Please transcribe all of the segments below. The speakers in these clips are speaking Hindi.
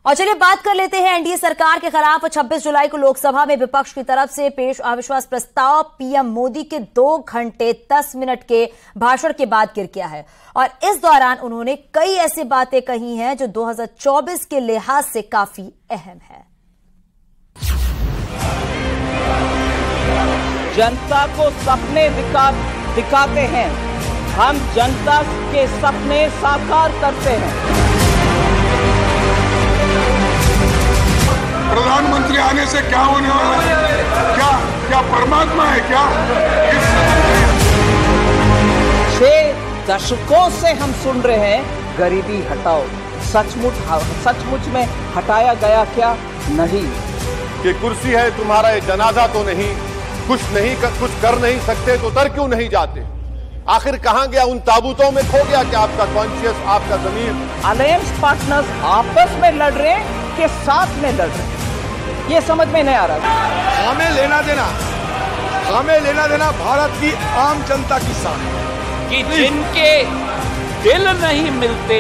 और चलिए बात कर लेते हैं एनडीए सरकार के खिलाफ 26 जुलाई को लोकसभा में विपक्ष की तरफ से पेश अविश्वास प्रस्ताव पीएम मोदी के 2 घंटे 10 मिनट के भाषण के बाद गिर गया है और इस दौरान उन्होंने कई ऐसी बातें कही हैं जो 2024 के लिहाज से काफी अहम है। जनता को सपने दिखाते हैं, हम जनता के सपने साकार करते हैं। प्रधानमंत्री आने से क्या होने वाला है? क्या परमात्मा है क्या? 6 दशकों से हम सुन रहे हैं गरीबी हटाओ, सचमुच में हटाया गया क्या? नहीं। ये कुर्सी है तुम्हारा, ये जनाजा तो नहीं, कुछ कर नहीं सकते तो उतर क्यों नहीं जाते? आखिर कहां गया? उन ताबूतों में खो गया क्या आपका कॉन्शियस, आपका ज़मीर? अलायंस पार्टनर्स आपस में लड़ रहे हैं कि साथ में लड़ रहे हैं, ये समझ में नहीं आ रहा। हमें लेना देना भारत की आम जनता की साथ कि जिनके दिल नहीं मिलते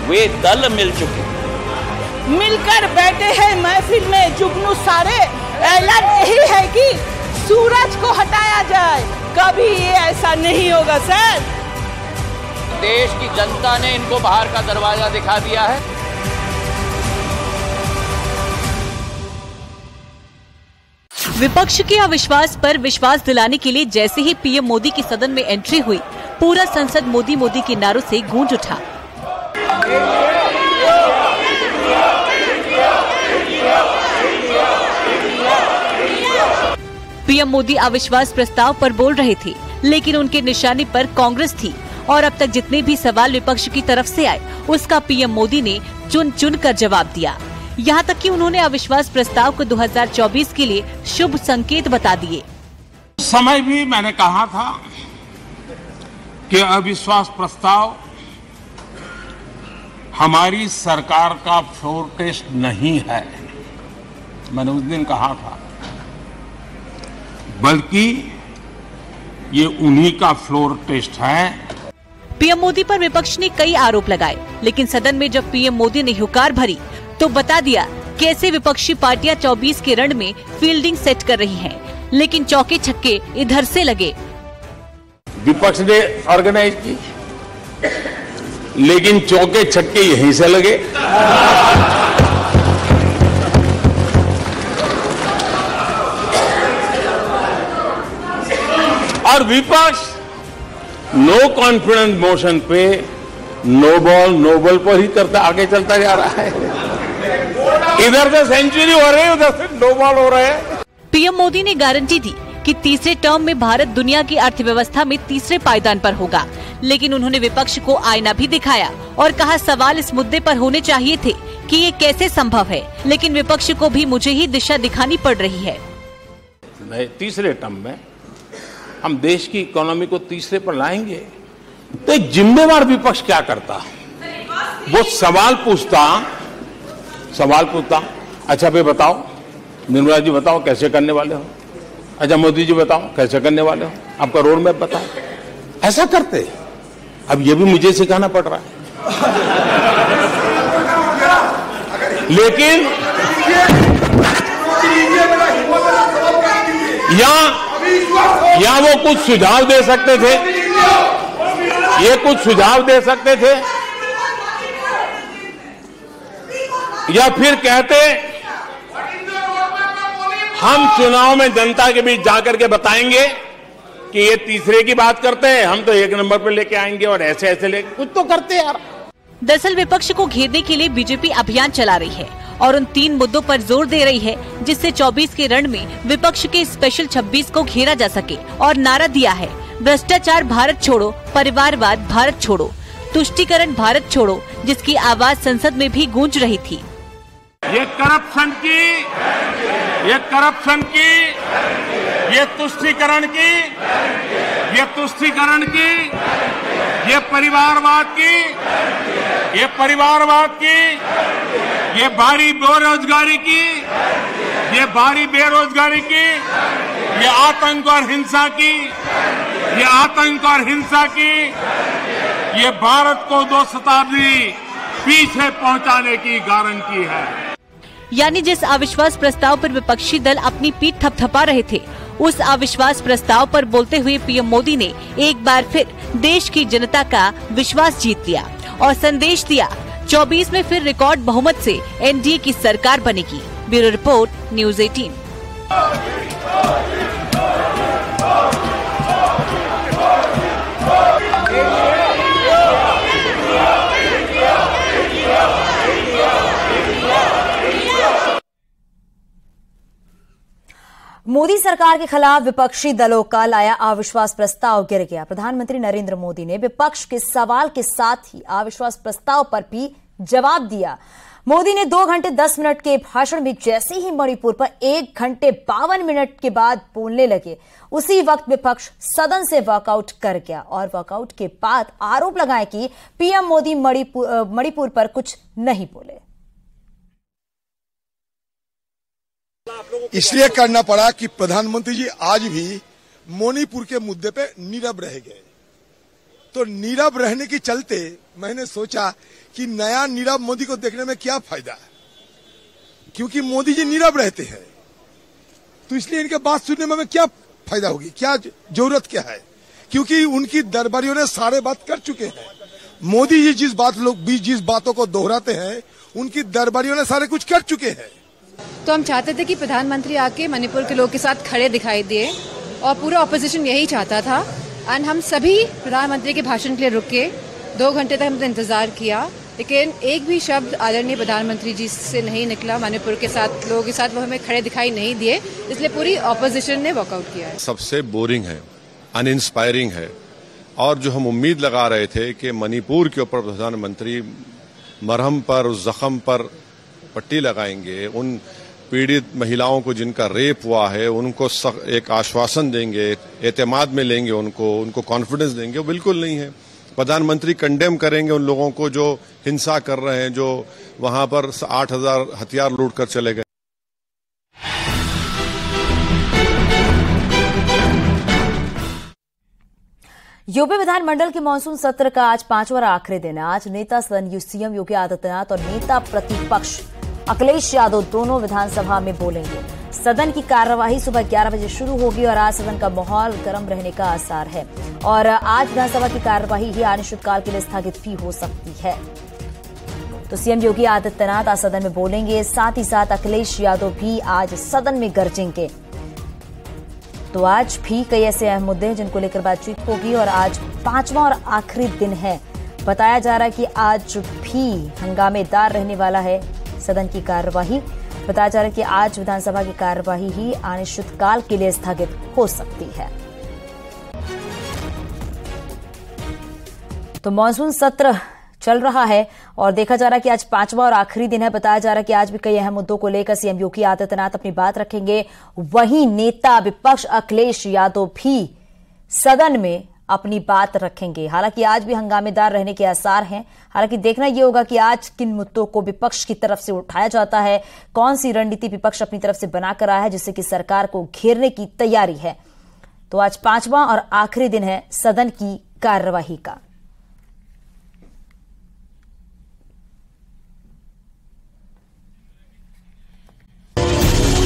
वे दल मिल चुके, मिलकर बैठे हैं महफिल में जुगनू सारे। ऐलान यही है कि सूरज को हटाया जाए, कभी ये ऐसा नहीं होगा सर। देश की जनता ने इनको बाहर का दरवाजा दिखा दिया है। विपक्ष के अविश्वास पर विश्वास दिलाने के लिए जैसे ही पीएम मोदी की सदन में एंट्री हुई, पूरा संसद मोदी मोदी के नारों से गूंज उठा। पीएम मोदी अविश्वास प्रस्ताव पर बोल रहे थे, लेकिन उनके निशाने पर कांग्रेस थी और अब तक जितने भी सवाल विपक्ष की तरफ से आए, उसका पीएम मोदी ने चुन चुन कर जवाब दिया। यहाँ तक कि उन्होंने अविश्वास प्रस्ताव को 2024 के लिए शुभ संकेत बता दिए। उस समय भी मैंने कहा था कि अविश्वास प्रस्ताव हमारी सरकार का फ्लोर टेस्ट नहीं है, मैंने उस दिन कहा था, बल्कि ये उन्हीं का फ्लोर टेस्ट है। पीएम मोदी पर विपक्ष ने कई आरोप लगाए, लेकिन सदन में जब पीएम मोदी ने हुकार भरी तो बता दिया कैसे विपक्षी पार्टियां 24 के रण में फील्डिंग सेट कर रही हैं, लेकिन चौके छक्के इधर से लगे। विपक्ष ने ऑर्गेनाइज की, लेकिन चौके छक्के यहीं से लगे। और विपक्ष नो कॉन्फिडेंस मोशन पे नो बॉल नो बॉल पर ही करता आगे चलता जा रहा है। इधर से सेंचुरी हो रही है, उधर से नो बॉल हो रहा है। पीएम मोदी ने गारंटी दी कि तीसरे टर्म में भारत दुनिया की अर्थव्यवस्था में तीसरे पायदान पर होगा, लेकिन उन्होंने विपक्ष को आईना भी दिखाया और कहा सवाल इस मुद्दे पर होने चाहिए थे कि ये कैसे संभव है, लेकिन विपक्ष को भी मुझे ही दिशा दिखानी पड़ रही है। तीसरे टर्म में हम देश की इकोनॉमी को तीसरे पर लाएंगे, तो एक जिम्मेवार विपक्ष क्या करता? वो सवाल पूछता, अच्छा भाई बताओ, निर्मला जी बताओ कैसे करने वाले हो, अच्छा मोदी जी बताओ कैसे करने वाले हो, आपका रोड मैप बताओ। ऐसा करते। अब ये भी मुझे सिखाना पड़ रहा है। लेकिन या वो कुछ सुझाव दे सकते थे, ये कुछ सुझाव दे सकते थे, या फिर कहते हम चुनाव में जनता के बीच जाकर के बताएंगे कि ये तीसरे की बात करते हैं, हम तो 1 नंबर पर लेके आएंगे और ऐसे लेके कुछ तो करते यार। दरअसल विपक्ष को घेरने के लिए बीजेपी अभियान चला रही है और उन 3 मुद्दों पर जोर दे रही है, जिससे 24 के रण में विपक्ष के स्पेशल 26 को घेरा जा सके। और नारा दिया है भ्रष्टाचार भारत छोड़ो, परिवारवाद भारत छोड़ो, तुष्टीकरण भारत छोड़ो, जिसकी आवाज संसद में भी गूंज रही थी। ये करप्शन की, ये तुष्टीकरण की, ये परिवारवाद की, ये भारी बेरोजगारी की, ये आतंक और हिंसा की, ये भारत को 2 शताब्दी पीछे पहुंचाने की गारंटी है। यानी जिस अविश्वास प्रस्ताव पर विपक्षी दल अपनी पीठ थपथपा रहे थे, उस अविश्वास प्रस्ताव पर बोलते हुए पीएम मोदी ने एक बार फिर देश की जनता का विश्वास जीत लिया और संदेश दिया 24 में फिर रिकॉर्ड बहुमत से एनडीए की सरकार बनेगी। Bureau report, news 18। मोदी सरकार के खिलाफ विपक्षी दलों का लाया अविश्वास प्रस्ताव गिर गया। प्रधानमंत्री नरेंद्र मोदी ने विपक्ष के सवाल के साथ ही अविश्वास प्रस्ताव पर भी जवाब दिया। मोदी ने 2 घंटे 10 मिनट के भाषण में जैसे ही मणिपुर पर 1 घंटे 52 मिनट के बाद बोलने लगे, उसी वक्त विपक्ष सदन से वॉकआउट कर गया और वॉकआउट के बाद आरोप लगाए कि पीएम मोदी मणिपुर पर कुछ नहीं बोले। इसलिए करना पड़ा कि प्रधानमंत्री जी आज भी मणिपुर के मुद्दे पे नीरव रह गए। तो नीरव रहने के चलते मैंने सोचा कि नया नीरव मोदी को देखने में क्या फायदा है, क्योंकि मोदी जी नीरव रहते हैं, तो इसलिए इनके बात सुनने में क्या फायदा होगी, क्या जरूरत क्या है, क्योंकि उनकी दरबारियों ने सारे बात कर चुके हैं। मोदी जी जिस बातों को दोहराते हैं, उनकी दरबारियों ने सारे कुछ कर चुके हैं। तो हम चाहते थे कि प्रधानमंत्री आके मणिपुर के लोगों के साथ खड़े दिखाई दिए और पूरा ऑपोजिशन यही चाहता था। एंड हम सभी प्रधानमंत्री के भाषण के लिए रुके, 2 घंटे तक हमने इंतजार किया, लेकिन एक भी शब्द आदरणीय प्रधानमंत्री जी से नहीं निकला। मणिपुर के साथ लोगों के साथ वो हमें खड़े दिखाई नहीं दिए, इसलिए पूरी ऑपोजिशन ने वॉकआउट किया है। सबसे बोरिंग है, अनइंस्पायरिंग है, और जो हम उम्मीद लगा रहे थे कि मणिपुर के ऊपर प्रधानमंत्री मरहम पर, उस जख्म पर पट्टी लगाएंगे, उन पीड़ित महिलाओं को जिनका रेप हुआ है उनको एक आश्वासन देंगे, एतमाद में लेंगे, उनको कॉन्फिडेंस देंगे, वो बिल्कुल नहीं है। प्रधानमंत्री कंडेम करेंगे उन लोगों को जो हिंसा कर रहे हैं, जो वहां पर 8,000 हथियार लूट कर चले गए। यूपी विधानमंडल के मानसून सत्र का आज 5वां और आखिरी दिन है। आज नेता सदन सीएम योगी आदित्यनाथ और नेता प्रतिपक्ष अखिलेश यादव दोनों विधानसभा में बोलेंगे। सदन की कार्यवाही सुबह 11 बजे शुरू होगी और आज सदन का माहौल गर्म रहने का आसार है और आज विधानसभा की कार्यवाही ही अनिश्चितकाल के लिए स्थगित भी हो सकती है। तो सीएम योगी आदित्यनाथ आज सदन में बोलेंगे, साथ ही साथ अखिलेश यादव भी आज सदन में गरजेंगे। तो आज भी कई ऐसे अहम मुद्दे हैं जिनको लेकर बातचीत होगी और आज 5वां और आखिरी दिन है। बताया जा रहा है कि आज भी हंगामेदार रहने वाला है सदन की कार्यवाही। बताया जा रहा है कि आज विधानसभा की कार्यवाही ही अनिश्चितकाल के लिए स्थगित हो सकती है। तो मानसून सत्र चल रहा है और देखा जा रहा है कि आज 5वां और आखिरी दिन है। बताया जा रहा है कि आज भी कई अहम मुद्दों को लेकर सीएम योगी आदित्यनाथ अपनी बात रखेंगे। वहीं नेता विपक्ष अखिलेश यादव भी सदन में अपनी बात रखेंगे। हालांकि आज भी हंगामेदार रहने के आसार हैं। हालांकि देखना यह होगा कि आज किन मुद्दों को विपक्ष की तरफ से उठाया जाता है, कौन सी रणनीति विपक्ष अपनी तरफ से बनाकर आया है जिससे कि सरकार को घेरने की तैयारी है। तो आज 5वां और आखिरी दिन है सदन की कार्यवाही का।